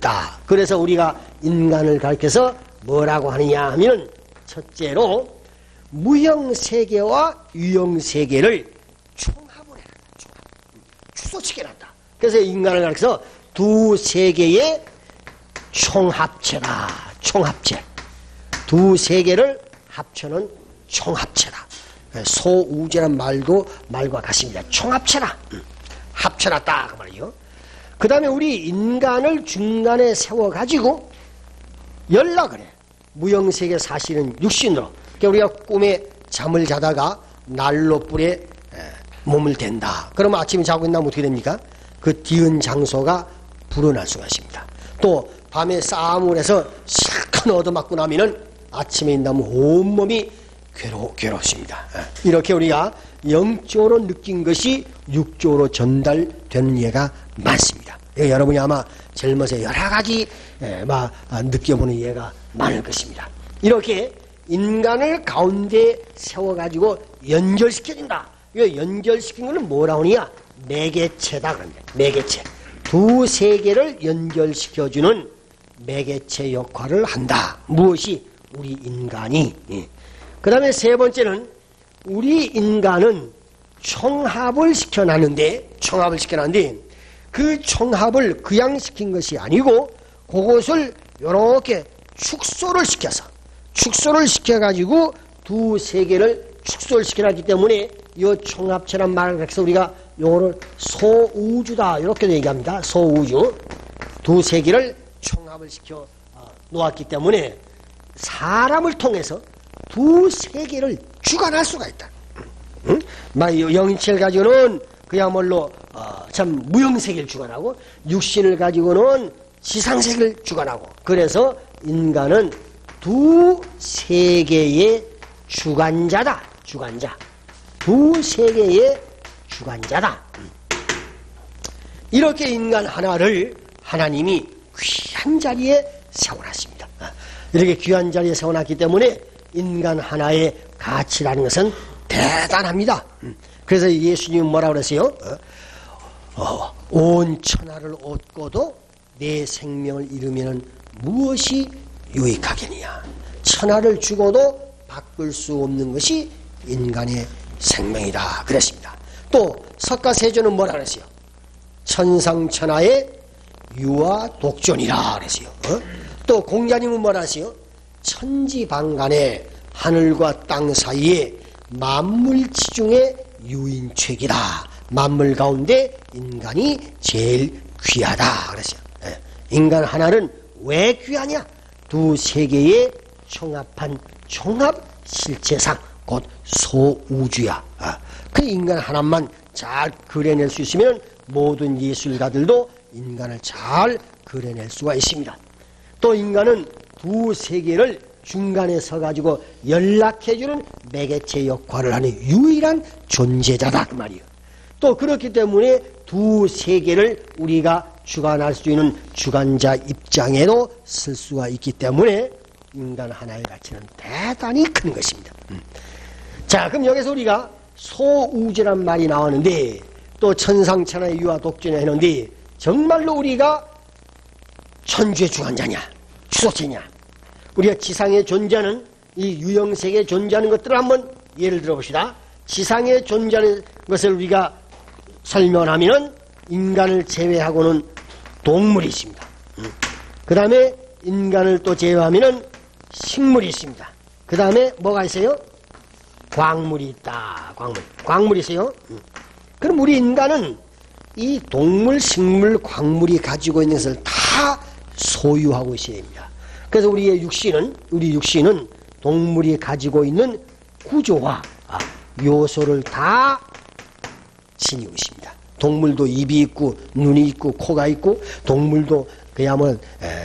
있다. 그래서 우리가 인간을 가르쳐서 뭐라고 하느냐 하면 첫째로 무형세계와 유형세계를 총합을 해라. 축소시켜놨다. 그래서 인간을 가르쳐서 두 세계의 총합체다. 총합체. 두 세계를 합쳐는 총합체다. 소우제란 말도 말과 같습니다. 총합체다. 합쳐놨다 그 말이요. 그 다음에 우리 인간을 중간에 세워가지고 연락을 해. 무형세계 사실은 육신으로. 그러니까 우리가 꿈에 잠을 자다가 난로불에 몸을 댄다. 그러면 아침에 자고 있나면 어떻게 됩니까? 그 뒤은 장소가 불어날 수가 있습니다. 또 밤에 싸움을 해서 실컷 얻어맞고 나면은 아침에 있나면 온몸이 괴롭습니다. 이렇게 우리가 영적으로 느낀 것이 육적으로 전달되는 예가 많습니다. 여러분이 아마 젊어서 여러 가지 느껴보는 예가 많을 것입니다. 이렇게 인간을 가운데 세워가지고 연결시켜준다. 이 연결시킨 것은 뭐라고 하느냐? 매개체다. 그런데 매개체. 두 세계를 연결시켜주는 매개체 역할을 한다. 무엇이? 우리 인간이. 그 다음에 세 번째는 우리 인간은 총합을 시켜놨는데 그 총합을 그냥 시킨 것이 아니고 그것을 이렇게 축소를 시켜가지고 두 세계를 축소를 시켜놨기 때문에 이 총합체란 말을 해서 우리가 요거를 소우주다 이렇게 얘기합니다. 소우주. 두 세계를 총합을 시켜 놓았기 때문에 사람을 통해서 두 세계를 주관할 수가 있다. 응? 영체를 가지고는 그야말로 참 무형세계를 주관하고 육신을 가지고는 지상세계를 주관하고 그래서 인간은 두 세계의 주관자다. 주관자. 두 세계의 주관자다. 이렇게 인간 하나를 하나님이 귀한 자리에 세워놨습니다. 이렇게 귀한 자리에 세워놨기 때문에 인간 하나의 가치라는 것은 대단합니다. 그래서 예수님은 뭐라고 그랬어요? 온 천하를 얻고도 내 생명을 잃으면 무엇이 유익하겠느냐. 천하를 주고도 바꿀 수 없는 것이 인간의 생명이다 그랬습니다. 또 석가세조는 뭐라 그랬어요? 천상천하의 유아 독존이라 그랬어요. 또 공자님은 뭐라 하세요? 천지방간에 하늘과 땅 사이에 만물지중의 유인책이다. 만물 가운데 인간이 제일 귀하다 그랬어요. 인간 하나는 왜 귀하냐? 두 세계의 총합한 종합 실체상 곧 소우주야. 그 인간 하나만 잘 그려낼 수 있으면 모든 예술가들도 인간을 잘 그려낼 수가 있습니다. 또 인간은 두 세계를 중간에 서가지고 연락해주는 매개체 역할을 하는 유일한 존재자다 그 말이에요. 또 그렇기 때문에 두 세계를 우리가 주관할 수 있는 주관자 입장에도 쓸 수가 있기 때문에 인간 하나의 가치는 대단히 큰 것입니다. 자, 그럼 여기서 우리가 소우주란 말이 나오는데 또 천상천하의 유아 독존을 했는데 정말로 우리가 천주의 주관자냐 주소체냐. 우리가 지상에 존재하는 이 유형세계에 존재하는 것들을 한번 예를 들어봅시다. 지상에 존재하는 것을 우리가 설명하면 인간을 제외하고는 동물이 있습니다. 그 다음에 인간을 또 제외하면 식물이 있습니다. 그 다음에 뭐가 있어요? 광물이 있다. 광물이 있어요. 그럼 우리 인간은 이 동물, 식물, 광물이 가지고 있는 것을 다 소유하고 있어야 됩니다. 그래서 우리 육신은 동물이 가지고 있는 구조와 요소를 다 지니고 있습니다. 동물도 입이 있고 눈이 있고 코가 있고 동물도 그야말로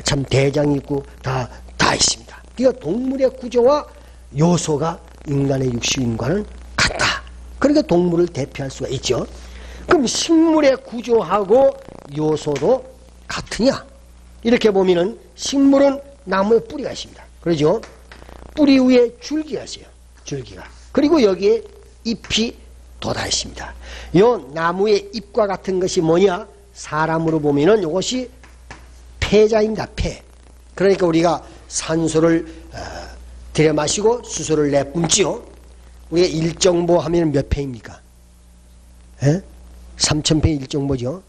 참 대장이 있고 다 있습니다. 그러니까 동물의 구조와 요소가 인간의 육신과는 같다. 그러니까 동물을 대표할 수가 있죠. 그럼 식물의 구조하고 요소도 같으냐? 이렇게 보면은 식물은 나무에 뿌리가 있습니다. 그러죠? 뿌리 위에 줄기가 있어요. 줄기가. 그리고 여기에 잎이 돋아 있습니다. 요 나무의 잎과 같은 것이 뭐냐? 사람으로 보면은 이것이 폐자입니다. 폐. 그러니까 우리가 산소를 들여 마시고 수소를 내뿜지요. 우리가 일정보 하면 몇 폐입니까? 3000폐 일정보죠.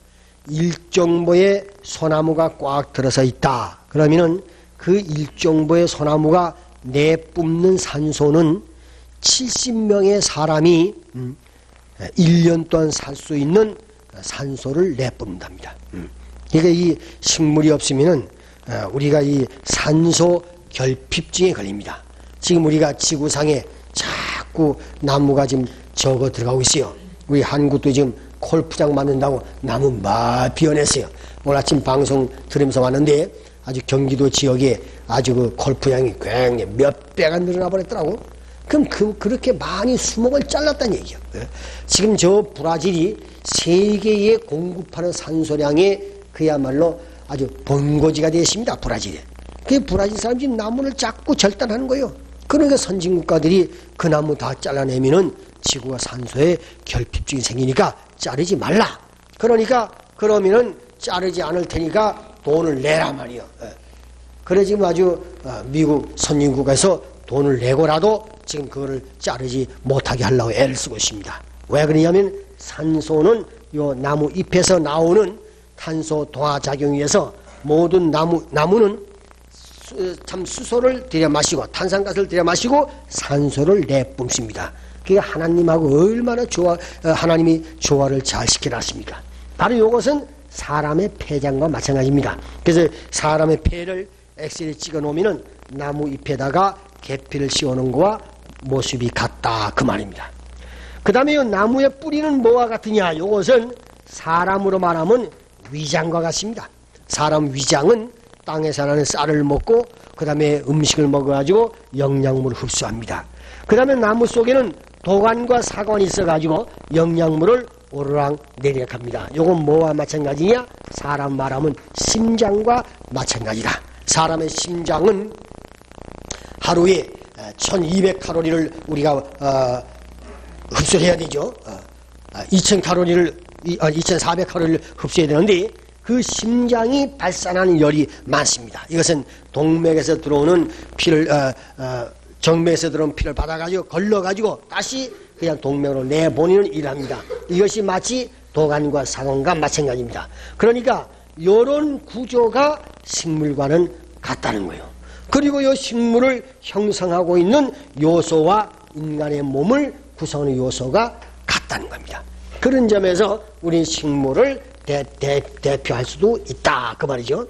일정보에 소나무가 꽉 들어서 있다. 그러면은 그 일정보의 소나무가 내뿜는 산소는 70명의 사람이 1년 동안 살 수 있는 산소를 내뿜는답니다. 그러니까 이 식물이 없으면은 우리가 이 산소 결핍증에 걸립니다. 지금 우리가 지구상에 자꾸 나무가 지금 적어 들어가고 있어요. 우리 한국도 지금 골프장 만든다고 나무 막 비워냈어요. 오늘 아침 방송 들으면서 왔는데 아주 경기도 지역에 아주 그 골프장이 굉장히 몇 배가 늘어나 버렸더라고. 그럼 그렇게 많이 수목을 잘랐다는 얘기죠. 지금 저 브라질이 세계에 공급하는 산소량에 그야말로 아주 번거지가 되었습니다. 브라질에. 그 브라질 사람들이 나무를 자꾸 절단하는 거예요. 그러니까 선진국가들이 그 나무 다 잘라내면은 지구가 산소에 결핍증이 생기니까 자르지 말라. 그러니까 그러면은 자르지 않을 테니까 돈을 내라 말이요. 그래 지금 아주 미국 선진국에서 돈을 내고라도 지금 그거를 자르지 못하게 하려고 애를 쓰고 있습니다. 왜 그러냐면 산소는 요 나무 잎에서 나오는 탄소 동화 작용에 의해서 모든 나무는 참 수소를 들여 마시고 탄산가스를 들여 마시고 산소를 내뿜습니다. 그게 하나님하고 얼마나 하나님이 조화를 잘 시켜놨습니까? 바로 이것은 사람의 폐장과 마찬가지입니다. 그래서 사람의 폐를 엑스레이 찍어 놓으면은 나무 잎에다가 계피를 씌워 놓은 거와 모습이 같다 그 말입니다. 그 다음에 이 나무의 뿌리는 뭐와 같으냐? 이것은 사람으로 말하면 위장과 같습니다. 사람 위장은 땅에서 나는 쌀을 먹고 그 다음에 음식을 먹어가지고 영양물을 흡수합니다. 그 다음에 나무 속에는 도관과 사관이 있어가지고 영양물을 오르락 내리락 합니다. 이건 뭐와 마찬가지냐? 사람 말하면 심장과 마찬가지다. 사람의 심장은 하루에 1200칼로리를 우리가 흡수해야 되죠. 2400칼로리를 흡수해야 되는데 그 심장이 발산하는 열이 많습니다. 이것은 동맥에서 들어오는 피를 정맥에서 들어오는 피를 받아가지고 걸러가지고 다시 그냥 동맥으로 내보내는 일을 합니다. 이것이 마치 도관과 사관과 마찬가지입니다. 그러니까 이런 구조가 식물과는 같다는 거예요. 그리고 이 식물을 형성하고 있는 요소와 인간의 몸을 구성하는 요소가 같다는 겁니다. 그런 점에서 우리 식물을 대표할 수도 있다 그 말이죠.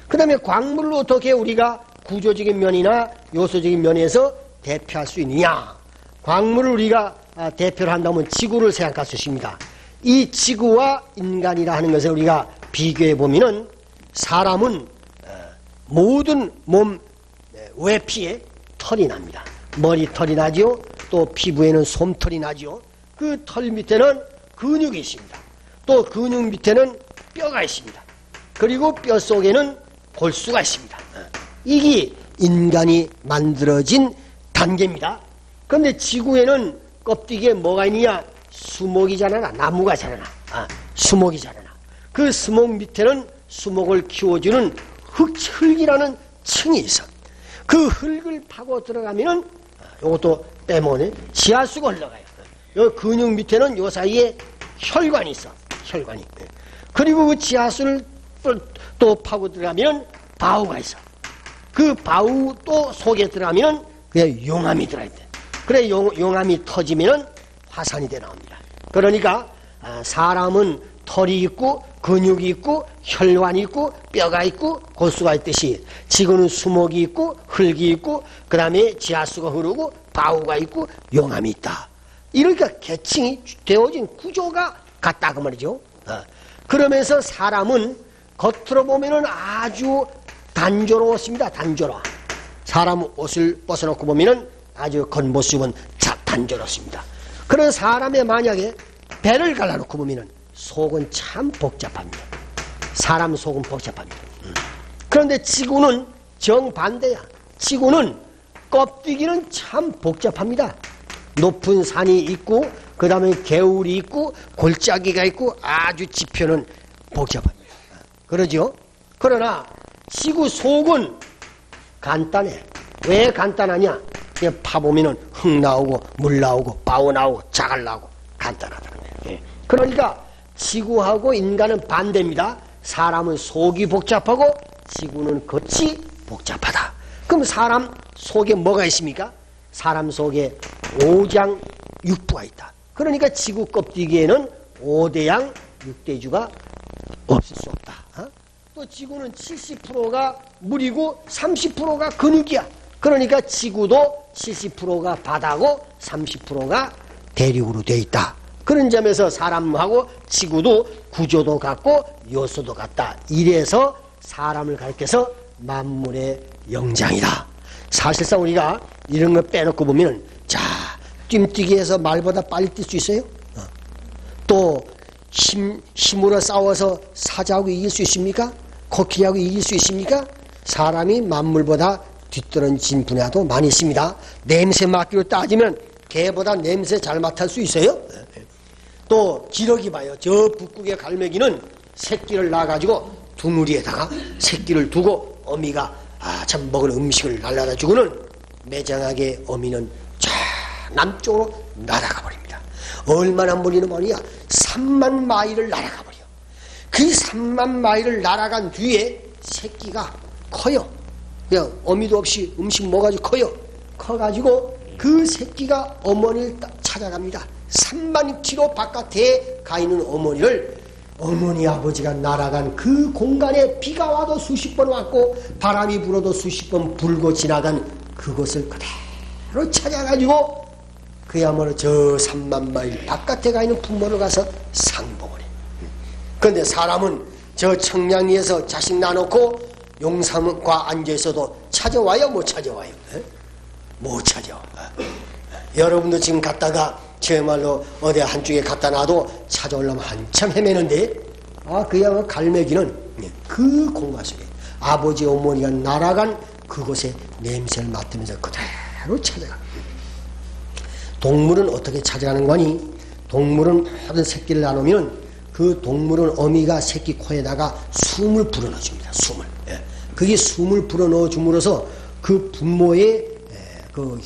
그 다음에 광물을 어떻게 우리가 구조적인 면이나 요소적인 면에서 대표할 수 있느냐? 광물을 우리가 대표를 한다면 지구를 생각할 수 있습니다. 이 지구와 인간이라 하는 것을 우리가 비교해 보면은 사람은 모든 몸 외피에 털이 납니다. 머리털이 나죠. 또 피부에는 솜털이 나죠. 그 털 밑에는 근육이 있습니다. 또 근육 밑에는 뼈가 있습니다. 그리고 뼈 속에는 골수가 있습니다. 이게 인간이 만들어진 단계입니다. 그런데 지구에는 껍데기에 뭐가 있느냐? 수목이 자라나 나무가 자라나 수목이 자라나 그 수목 밑에는 수목을 키워주는 흙이라는 층이 있어. 그 흙을 파고 들어가면은 이것도 빼면 지하수가 흘러가요. 요 근육 밑에는 요 사이에 혈관이 있어. 혈관이. 그리고 그 지하수를 또 파고 들어가면 바우가 있어. 그 바우 또 속에 들어가면 그냥 용암이 들어있대. 그래 용암이 터지면 화산이 돼 나옵니다. 그러니까 사람은 털이 있고 근육이 있고 혈관이 있고 뼈가 있고 골수가 있듯이 지구는 수목이 있고 흙이 있고 그 다음에 지하수가 흐르고 바우가 있고 용암이 있다. 이러니까 계층이 되어진 구조가 같다 그 말이죠. 그러면서 사람은 겉으로 보면은 아주 단조로웠습니다. 단조로워. 사람 옷을 벗어놓고 보면은 아주 겉모습은 단조롭습니다. 그런 사람의 만약에 배를 갈라놓고 보면은 속은 참 복잡합니다. 사람 속은 복잡합니다. 그런데 지구는 정반대야. 지구는 껍데기는 참 복잡합니다. 높은 산이 있고 그 다음에 개울이 있고 골짜기가 있고 아주 지표는 복잡합니다. 그러죠? 그러나 지구 속은 간단해. 왜 간단하냐? 그냥 파보면은 흙 나오고 물 나오고 바오 나오고 자갈 나오고 간단하다는 거예요. 그러니까 지구하고 인간은 반대입니다. 사람은 속이 복잡하고 지구는 겉이 복잡하다. 그럼 사람 속에 뭐가 있습니까? 사람 속에 오장육부가 있다. 그러니까 지구 껍데기에는 5대양 6대주가 없을 수 없다. 또 지구는 70%가 물이고 30%가 근육이야. 그러니까 지구도 70%가 바다고 30%가 대륙으로 되어 있다. 그런 점에서 사람하고 지구도 구조도 같고 요소도 같다. 이래서 사람을 가리켜서 만물의 영장이다. 사실상 우리가 이런 거 빼놓고 보면, 자, 뜀뛰기에서 말보다 빨리 뛸 수 있어요? 또 힘으로 싸워서 사자하고 이길 수 있습니까? 코끼리하고 이길 수 있습니까? 사람이 만물보다 뒤떨어진 분야도 많이 있습니다. 냄새 맡기로 따지면 개보다 냄새 잘 맡을 수 있어요? 또 기러기 봐요. 저 북극의 갈매기는 새끼를 낳아가지고 둥우리에다가 새끼를 두고 어미가 참 먹을 음식을 날라다 주고는 매장하게 어미는 저 남쪽으로 날아가 버립니다. 얼마나 멀리는 말이야? 3만 마일을 날아가 버려. 그 3만 마일을 날아간 뒤에 새끼가 커요. 그냥 어미도 없이 음식 먹어가지고 커요. 커가지고 그 새끼가 어머니를 찾아갑니다. 3만 킬로 바깥에 가 있는 어머니를 어머니 아버지가 날아간 그 공간에 비가 와도 수십 번 왔고 바람이 불어도 수십 번 불고 지나간 그곳을 그대로 찾아가지고 그야말로 저 3만 마일 바깥에 가 있는 부모를 가서 상봉을 해. 그런데 사람은 저 청량리에서 자식 낳아놓고 용산과 앉아있어도 찾아와요? 못 찾아와요? 못 찾아와. 여러분도 지금 갔다가 정말로 어디 한쪽에 갖다 놔도 찾아오려면 한참 헤매는데, 그야말로 갈매기는 그 공간 속에 아버지 어머니가 날아간 그곳에 냄새를 맡으면서 그대로 찾아가. 동물은 어떻게 찾아가는 거니? 동물은 모든 새끼를 나누면 그 동물은 어미가 새끼 코에다가 숨을 불어넣어줍니다. 숨을. 그게 숨을 불어넣어 줌으로써 그 분모의 그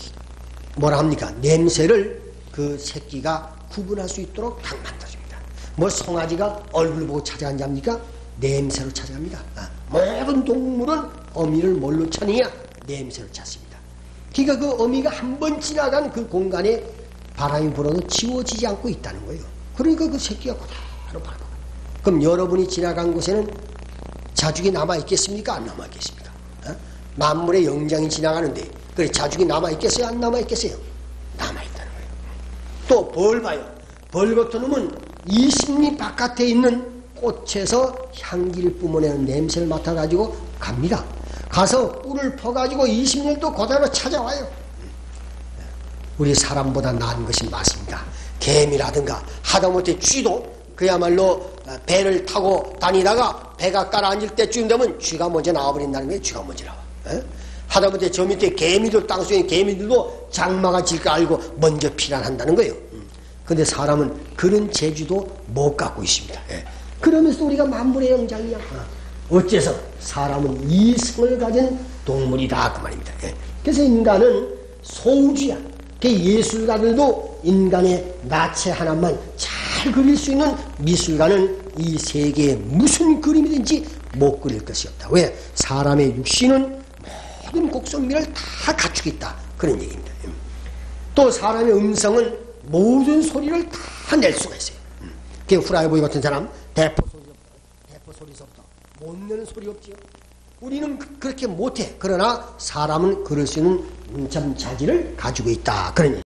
뭐라 합니까? 냄새를 그 새끼가 구분할 수 있도록 딱 만들어줍니다. 뭐 송아지가 얼굴 보고 찾아간지 합니까? 냄새로 찾아갑니다. 모든 동물은 어미를 뭘로 찾느냐? 냄새로 찾습니다. 그러니까 그 어미가 한 번 지나간 그 공간에 바람이 불어도 지워지지 않고 있다는 거예요. 그러니까 그 새끼가 그대로 밟아가요. 그럼 여러분이 지나간 곳에는 자죽이 남아있겠습니까? 안 남아있겠습니까? 만물의 영장이 지나가는데 그래 자죽이 남아있겠어요? 안 남아있겠어요? 남아있다는 거예요. 또 벌 봐요. 벌 같은 놈은 20리 바깥에 있는 꽃에서 향기를 뿜어내는 냄새를 맡아가지고 갑니다. 가서 꿀을 퍼가지고 20년도 그대로 찾아와요. 우리 사람보다 나은 것이 맞습니다. 개미라든가 하다못해 쥐도 그야말로 배를 타고 다니다가 배가 가라앉을 때쯤 되면 쥐가 먼저 나와버린다는 게 쥐가 먼저 나와. 하다못해 저 밑에 개미들 땅속에 개미들도 장마가 질 거 알고 먼저 피난한다는 거예요. 근데 사람은 그런 재주도 못 갖고 있습니다. 그러면서 우리가 만물의 영장이야. 어째서 사람은 이성을 가진 동물이다 그 말입니다. 그래서 인간은 소우주야. 그 예술가들도 인간의 나체 하나만 잘 그릴 수 있는 미술가는 이 세계에 무슨 그림이든지 못 그릴 것이 없다. 왜? 사람의 육신은 모든 곡선미를 다 갖추고 있다. 그런 얘기입니다. 또 사람의 음성은 모든 소리를 다 낼 수가 있어요. 그 후라이보이 같은 사람 대포 소리서부터 못 내는 소리 없지요. 우리는 그렇게 못해. 그러나 사람은 그럴 수 있는 자질을 가지고 있다. 그런 얘기.